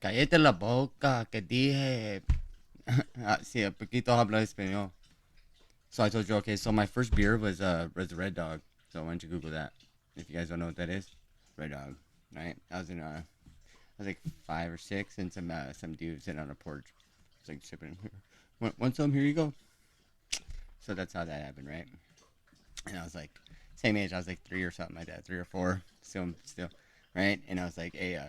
Cállate la boca, que dije. Sí, a poquito habla español. So I told you, okay, so my first beer was Red Dog. So why don't you Google that? If you guys don't know what that is, Red Dog, right? I was like 5 or 6, and some dude sitting on a porch, it's like sipping. Want some? Here you go. So that's how that happened, right? And I was like, same age. I was like 3 or something like that, 3 or 4, still, right? And I was like, hey,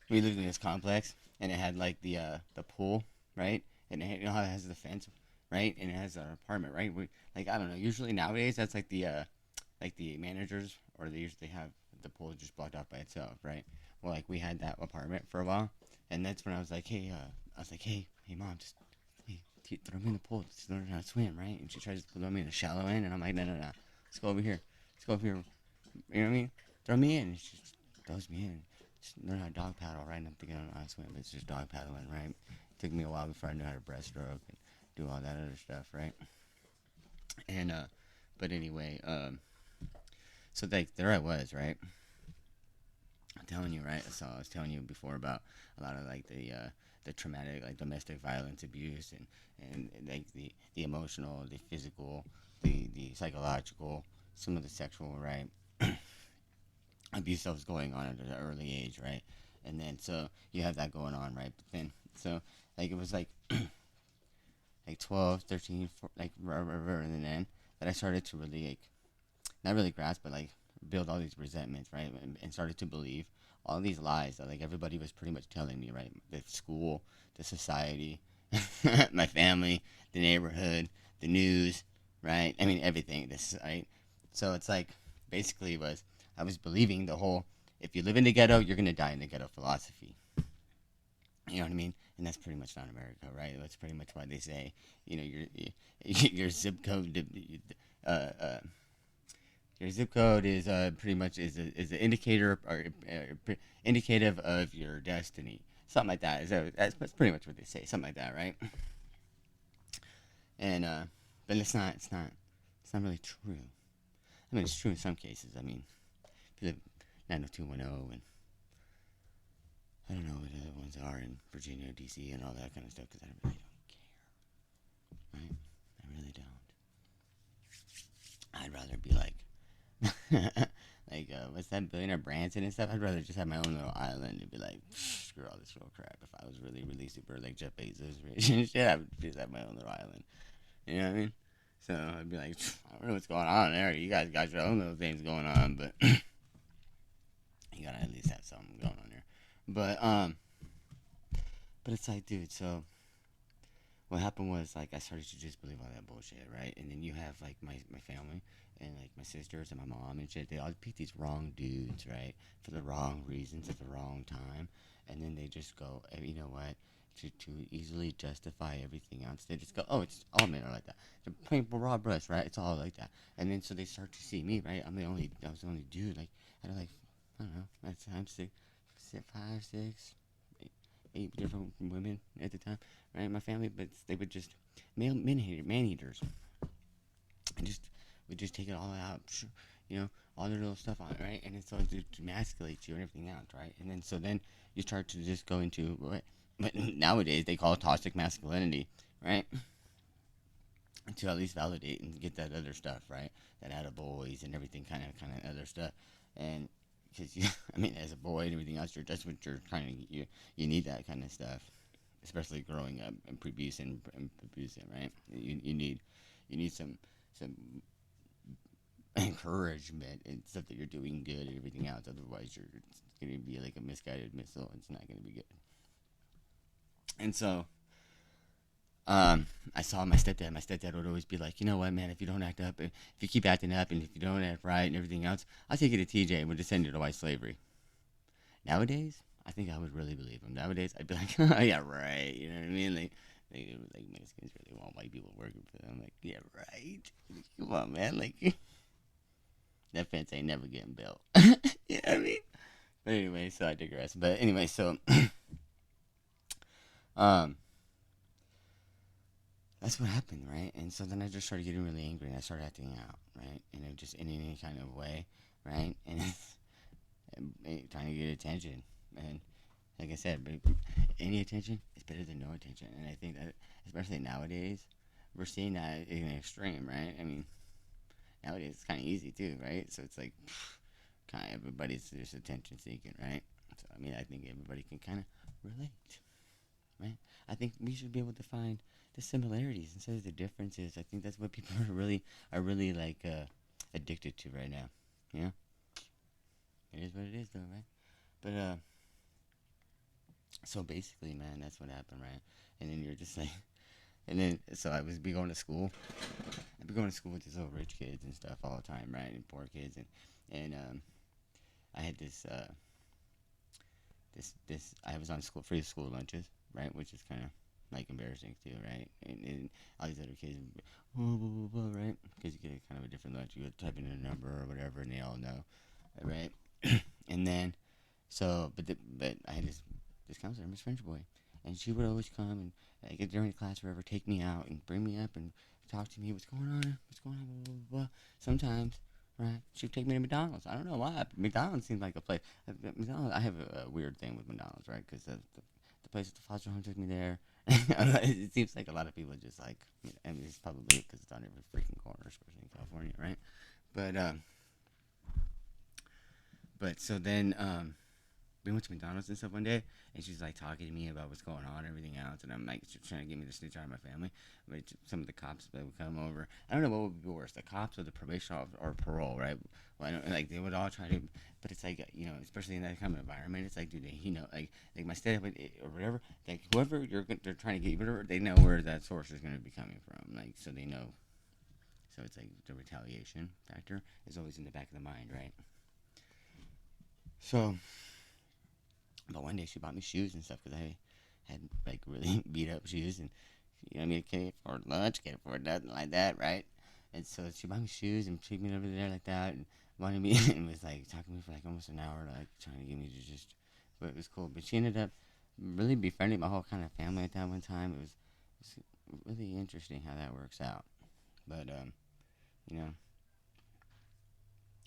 we lived in this complex, and it had like the pool, right? And you know how it has the fence, right? And it has an apartment, right? Like I don't know. Usually nowadays, that's like the managers, or they usually have the pool just blocked off by itself, right? Well, like we had that apartment for a while, and that's when I was like, hey, hey, mom, just hey, throw me in the pool, just learn how to swim, right? And she tries to throw me in the shallow end, and I'm like, no, no, no, let's go over here, let's go over here. You know what I mean? Throw me in. And she just throws me in. Just learn how to dog paddle, right? And I'm thinking I don't know how to swim, but it's just dog paddling, right? It took me a while before I knew how to breaststroke and do all that other stuff, right? And but anyway, so like there I was, right? I'm telling you, right? So I was telling you before about a lot of like the traumatic, like domestic violence, abuse, and like the emotional, the physical, the psychological, some of the sexual, right? Abuse that was going on at an early age, right? And then so you have that going on, right? But then so like it was like 12, 13, like and then that I started to really like not really grasp, but like build all these resentments, right? And started to believe all these lies that like everybody was pretty much telling me, right? The school, the society, my family, the neighborhood, the news, right? I mean everything. This right. So it's like basically was I was believing the whole if you live in the ghetto, you're gonna die in the ghetto philosophy. You know what I mean? And that's pretty much not America, right? That's pretty much why they say, you know, your zip code, uh, uh, your zip code is pretty much is an indicator or indicative of your destiny, something like that. That's pretty much what they say, something like that, right? And but it's not really true. I mean, it's true in some cases. I mean, if you live 90210 and I don't know what the other ones are in Virginia, D.C., and all that kind of stuff because I really don't care, right? I really don't. I'd rather be like, like what's that billionaire Branson and stuff? I'd rather just have my own little island and be like, screw all this real crap. If I was really, really super like Jeff Bezos rich and shit, I would just have my own little island. You know what I mean? So I'd be like, I don't know what's going on there. You guys got your own little things going on, but you gotta at least have something going on there. But it's like, dude. So what happened was like I started to just believe all that bullshit, right? And then you have like my family and like my sisters and my mom and shit. They all pick these wrong dudes, right, for the wrong reasons at the wrong time, and then they just go, you know what? To easily justify everything else, they just go, oh, it's all men are like that. They're paint broad brush, right? It's all like that. And then so they start to see me, right? I was the only dude, like, I don't like, I don't know, at times 5, 6, 8 different women at the time, right? In my family, but they would just man eaters, and just would just take it all out, you know, all their little stuff on it, right? And then so it emasculates you and everything else, right? And then so then you start to just go into what nowadays they call toxic masculinity, right? To at least validate and get that other stuff, right? That out of boys and everything, kind of other stuff, and because you, I mean, as a boy and everything else, that's what you're kind of you need that kind of stuff, especially growing up and producing, right? You need some encouragement and stuff that you're doing good and everything else. Otherwise, you're it's going to be like a misguided missile. It's not going to be good. And so, I saw my stepdad. My stepdad would always be like, you know what, man, if you don't act up, if you keep acting up, and if you don't act right and everything else, I'll take you to TJ and we'll just send you to white slavery. Nowadays, I think I would really believe him. Nowadays, I'd be like, oh, yeah, right. You know what I mean? Like Mexicans really want white people working for them. Like, yeah, right. Come on, man. Like, that fence ain't never getting built. You know what I mean? But anyway, so I digress. But anyway, so um, that's what happened, right? And so then I just started getting really angry, and I started acting out, right? And it just in any kind of way, right? And trying to get attention, and like I said, but any attention is better than no attention. And I think that, especially nowadays, we're seeing that in an extreme, right? I mean, nowadays it's kind of easy too, right? So it's like, kind of everybody's just attention seeking, right? So I mean, I think everybody can kind of relate, right? I think we should be able to find the similarities instead of the differences. I think that's what people are really like addicted to right now. Yeah, it is what it is, though, right? But so basically, man, that's what happened, right? And then you're just like, and then so I was be going to school. I'd be going to school with these little rich kids and stuff all the time, right? And poor kids, and I had this I was on school free school lunches, right? Which is kind of like embarrassing too, right? And all these other kids, blah, blah, blah, blah, right? Because you get kind of a different lunch. You would type in a number or whatever, and they all know, right? And then but I had this counselor, Miss French Boy, and she would always come and like during class, or whatever, take me out and bring me up and talk to me. What's going on? What's going on? Blah, blah, blah. Sometimes, right? She'd take me to McDonald's. I don't know why. McDonald's seems like a place. McDonald's. I have a weird thing with McDonald's, right? Because the place at the foster home took me there. It seems like a lot of people just like. I mean, it's probably because it's on every freaking corner, especially in California, right? But so then we went to McDonald's and stuff one day, and she's like talking to me about what's going on and everything else, and I'm like trying to get me to snitch out of my family. But some of the cops that would come over, I don't know what would be worse, the cops or the probation officer or parole, right? Well, I know, like they would all try to, but it's like especially in that kind of environment, it's like, dude, like my state or whatever, like whoever they're trying to get, whatever, they know where that source is going to be coming from, like so they know. So it's like the retaliation factor is always in the back of the mind, right? So. But one day she bought me shoes and stuff because I had like really beat up shoes and I mean, can't afford lunch, can't afford nothing like that, right? And so she bought me shoes and took me over there like that and wanted me and was like talking to me for like almost an hour, like trying to get me to just. But it was cool. But she ended up really befriending my whole kind of family at that one time. It was really interesting how that works out. But you know,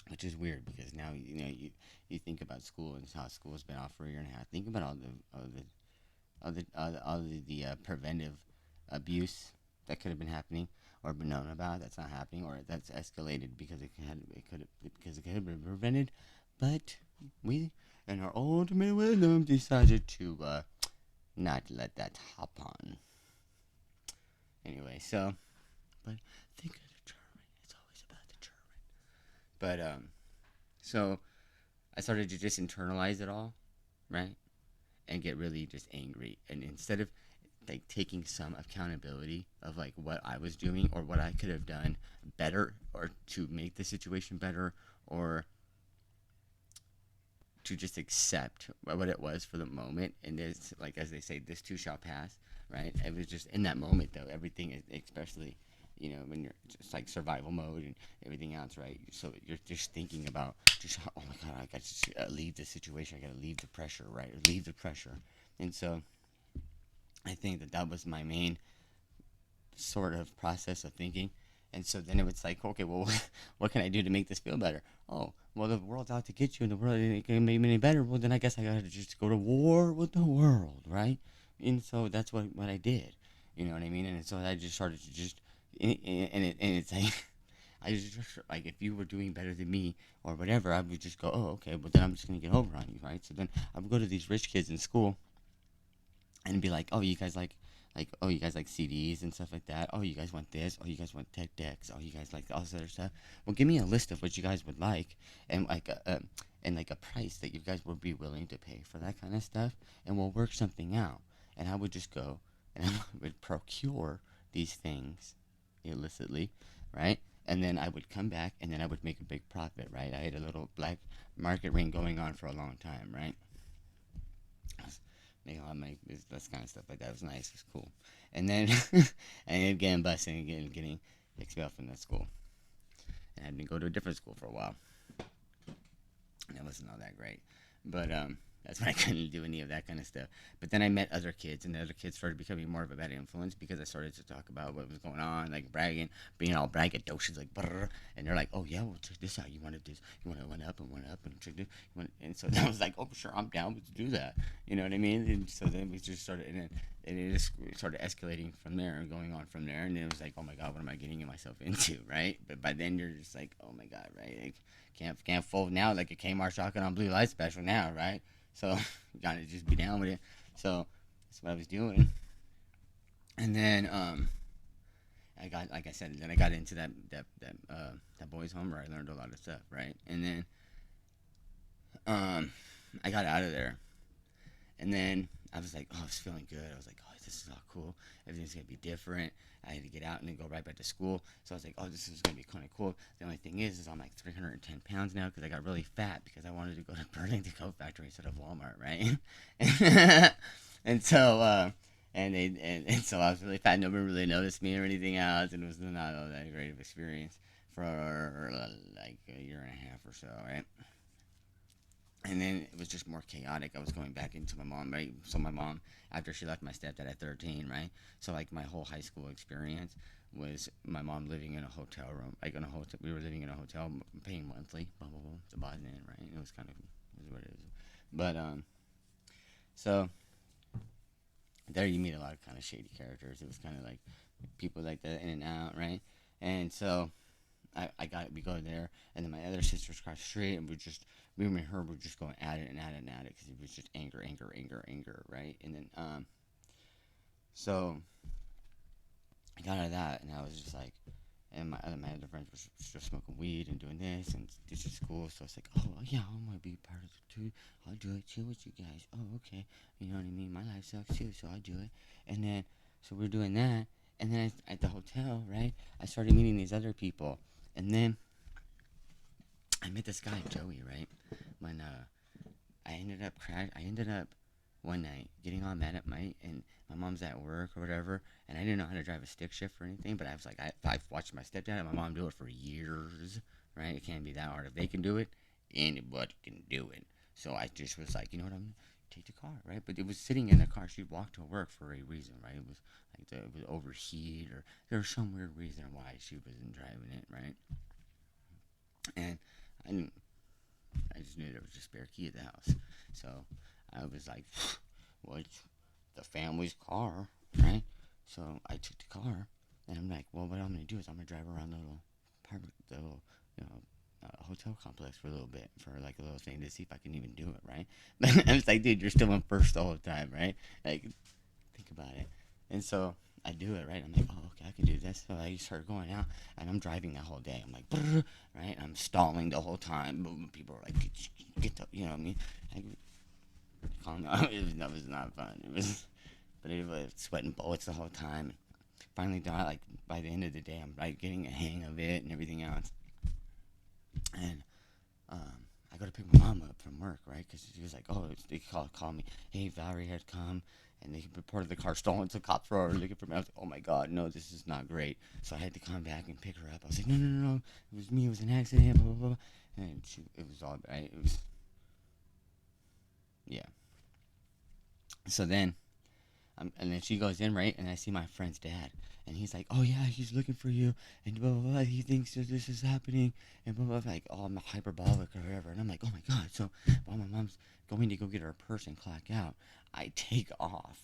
which is weird because now you think about school and how school's been off for a year and a half. Think about all the preventive abuse that could have been happening or been known about that's not happening or that's escalated because it could have been prevented, but we in our ultimate wisdom decided to not let that hop on. Anyway, so but think of the children. It's always about the children. But so I started to just internalize it all, right? And get really just angry. And instead of like taking some accountability of like what I was doing or what I could have done better or to make the situation better or to just accept what it was for the moment. And it's like, as they say, this too shall pass, right? It was just in that moment though, everything, especially, when you're just like survival mode and everything else, right? So you're just thinking about just, oh my God, I got to leave the situation. I got to leave the pressure, right? Or leave the pressure. And so I think that was my main sort of process of thinking. And so then it was like, okay, well, what can I do to make this feel better? Oh, well, the world's out to get you and the world ain't going to make me any better. Well, then I guess I got to just go to war with the world, right? And so that's what I did. You know what I mean? And so I just started to just, and it's like, I just, like, if you were doing better than me or whatever, I would just go, oh, okay, but then I'm just going to get over on you, right? So then I would go to these rich kids in school and be like, oh, you guys like CDs and stuff like that. Oh, you guys want this. Oh, you guys want tech decks. Oh, you guys like all this other stuff. Well, give me a list of what you guys would like and like a price that you guys would be willing to pay for that kind of stuff, and we'll work something out. And I would just go and I would procure these things illicitly, right? And then I would come back and then I would make a big profit, right? I had a little black market ring going on for a long time, right? Making a lot of money, this kind of stuff like that. It was nice, it was cool. And then I ended up getting busted and getting expelled from that school. And I had to go to a different school for a while. And it wasn't all that great. But That's when I couldn't do any of that kind of stuff. But then I met other kids, and the other kids started becoming more of a bad influence because I started to talk about what was going on, like bragging, being all braggadocious, like brr, and they're like, "Oh yeah, well check this out. You wanted this, you want to went up, and check this." And so I was like, "Oh sure, I'm down to do that." You know what I mean? And so then we just started, and it just started escalating from there and going on from there. And it was like, "Oh my god, what am I getting myself into?" Right? But by then you're just like, "Oh my god, right? Like, can't fold now like a Kmart shotgun on blue light special now, right?" So you gotta just be down with it. So that's what I was doing. And then I got, like I said, then I got into that boys' home where I learned a lot of stuff, right? And then um I got out of there, and then I was like, oh, I was feeling good. I was like, oh, this is all cool. Everything's gonna be different. I had to get out and then go right back to school. So I was like, oh, this is gonna be kind of cool. The only thing is I'm like 310 pounds now because I got really fat because I wanted to go to Burlington Coat Factory instead of Walmart, right? and so and so I was really fat. Nobody really noticed me or anything else, and it was not all that great of experience for like a year and a half or so, right? And then it was just more chaotic. I was going back into my mom, right? So my mom, after she left my stepdad at 13, right? So like my whole high school experience was my mom living in a hotel room, like in a hotel. We were living in a hotel, paying monthly, blah blah blah, depositing in, right? It was kind of, it was what it is. But so there you meet a lot of kind of shady characters. It was kind of like people like that in and out, right? And so I got we go there, and then my other sisters across the street, and we and her were just going at it and at it and at it because it was just anger, anger, anger, anger, right? And then so I got out of that, and I was just like, and my other friends were just smoking weed and doing this, and this is cool. So it's like, oh yeah, I want to be part of it too. I'll do it too with you guys. Oh okay, you know what I mean. My life sucks too, so I'll do it. And then so we're doing that, and then at the hotel, right? I started meeting these other people, and then I met this guy Joey, right? When I ended up one night getting all mad at and my mom's at work or whatever, and I didn't know how to drive a stick shift or anything. But I was like, I've watched my stepdad and my mom do it for years, right? It can't be that hard. If they can do it, anybody can do it. So I just was like, you know what, I'm gonna take the car, right? But it was sitting in the car. She walked to work for a reason, right? It was like it was overheat, or there was some weird reason why she wasn't driving it, right? And I didn't I just knew there was a spare key at the house. So I was like, well, it's the family's car, right? So I took the car, and I'm like, well, what I'm going to do is I'm going to drive around the little apartment, the little, you know, hotel complex for a little bit, for like a little thing to see if I can even do it, right? I was like, dude, you're still in first the whole time, right? Like, think about it. And so I do it, right? I'm like, oh, okay, I can do this. So I start going out, and I'm driving that whole day. I'm like, brr, right? I'm stalling the whole time. People are like, get the, you know what I mean? Like, calm down. That was not fun. It was, but it was sweating bullets the whole time. Finally, like by the end of the day, I'm like getting a hang of it and everything else. And I go to pick my mom up from work, right? Because she was like, oh, they call me, hey, Valerie had come, and they reported the car stolen, so cops were looking for me. I was like, oh my god, no, this is not great. So I had to come back and pick her up. I was like, no, no, no, no, it was me, it was an accident, blah, blah, blah. And it was all, right? It was, yeah. So then, and then she goes in, right? And I see my friend's dad. And he's like, oh, yeah, he's looking for you. And blah, blah, blah. He thinks that this is happening. And blah, blah, blah. Like, oh, I'm hyperbolic or whatever. And I'm like, oh, my God. So while my mom's going to go get her purse and clock out, I take off,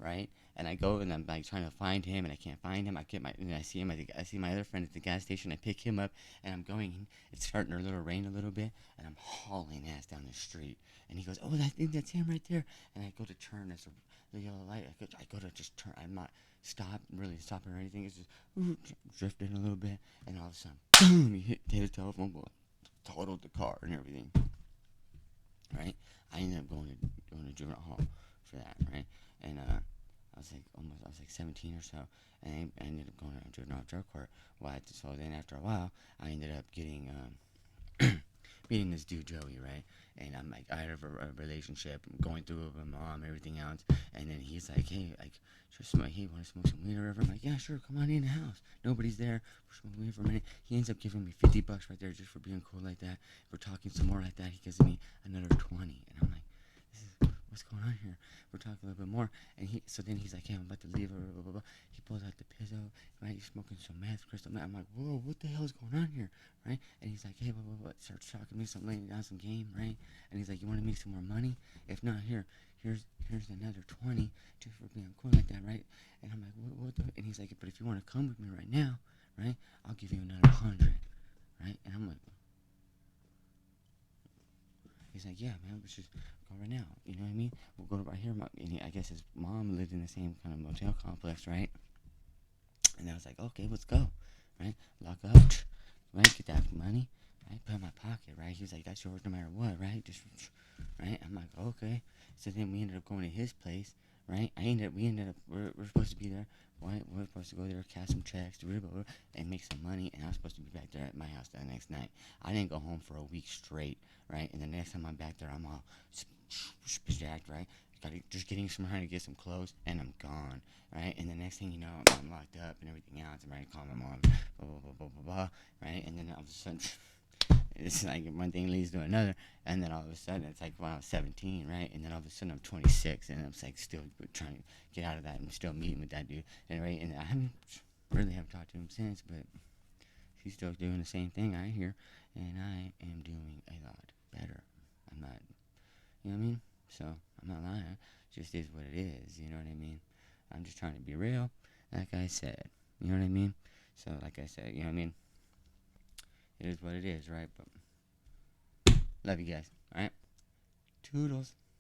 right? And I go and I'm like trying to find him, and I can't find him. And I see him. I see my other friend at the gas station. I pick him up, and I'm going. It's starting to little rain a little bit, and I'm hauling ass down the street. And he goes, oh, I think that's him right there. And I go to turn. There's the yellow light. I go to just turn. I'm not really stopping or anything. It's just drifting a little bit, and all of a sudden, boom! He hit the telephone pole, totaled the car and everything. Right? I ended up going to juvenile hall for that. Right? And I was like 17 or so, and I ended up going to juvenile drug court. So then after a while, I ended up getting meeting this dude Joey, right? And I'm like, I had a relationship, going through with my mom, everything else. And then he's like, hey, like, just smoke, hey, want to smoke some weed or whatever? I'm like, yeah, sure, come on in the house. Nobody's there. We're smoking weed for a minute. He ends up giving me $50 right there just for being cool like that. We're talking some more like that. He gives me another 20, and I'm like, this is what's going on here? We're talking a little bit more, and so then he's like, hey, I'm about to leave, blah, blah, blah, blah. He pulls out the pizzo, right? He's smoking some meth, crystal meth. I'm like, whoa, what the hell is going on here, right? And he's like, hey, blah, blah, blah. Starts talking to me, something laying down some game, right? And he's like, you want to make some more money? If not, here's another 20 just for being cool like that, right? And I'm like, what the? And he's like, but if you want to come with me right now, right, I'll give you another 100, right? And I'm like, he's like, yeah, man, let's just go right now. You know what I mean? We'll go right here. And I guess his mom lived in the same kind of motel complex, right? And I was like, okay, let's go, right? Lock up, right? Get that money, right? Put it in my pocket, right? He was like, that's yours no matter what, right? Just, right? I'm like, okay. So then we ended up going to his place, right? We're supposed to be there, right? We're supposed to go there, cash some checks, and make some money. And I was supposed to be back there at my house the next night. I didn't go home for a week straight, right? And the next time I'm back there, I'm all jacked, right? Just getting some trying to get some clothes, and I'm gone, right? And the next thing you know, I'm locked up and everything else. I'm ready to call my mom, blah, blah, blah, blah, blah, blah, right? And then all of a sudden, it's like one thing leads to another, and then all of a sudden, it's like when I was 17, right? And then all of a sudden, I'm 26, and I'm like still trying to get out of that, and still meeting with that dude, and right? And I haven't talked to him since, but he's still doing the same thing I hear, and I am doing a lot better. I'm not, you know what I mean? So, I'm not lying. It just is what it is, you know what I mean? I'm just trying to be real, like I said. You know what I mean? So, like I said, you know what I mean? It is what it is, right? But, love you guys, alright? Toodles.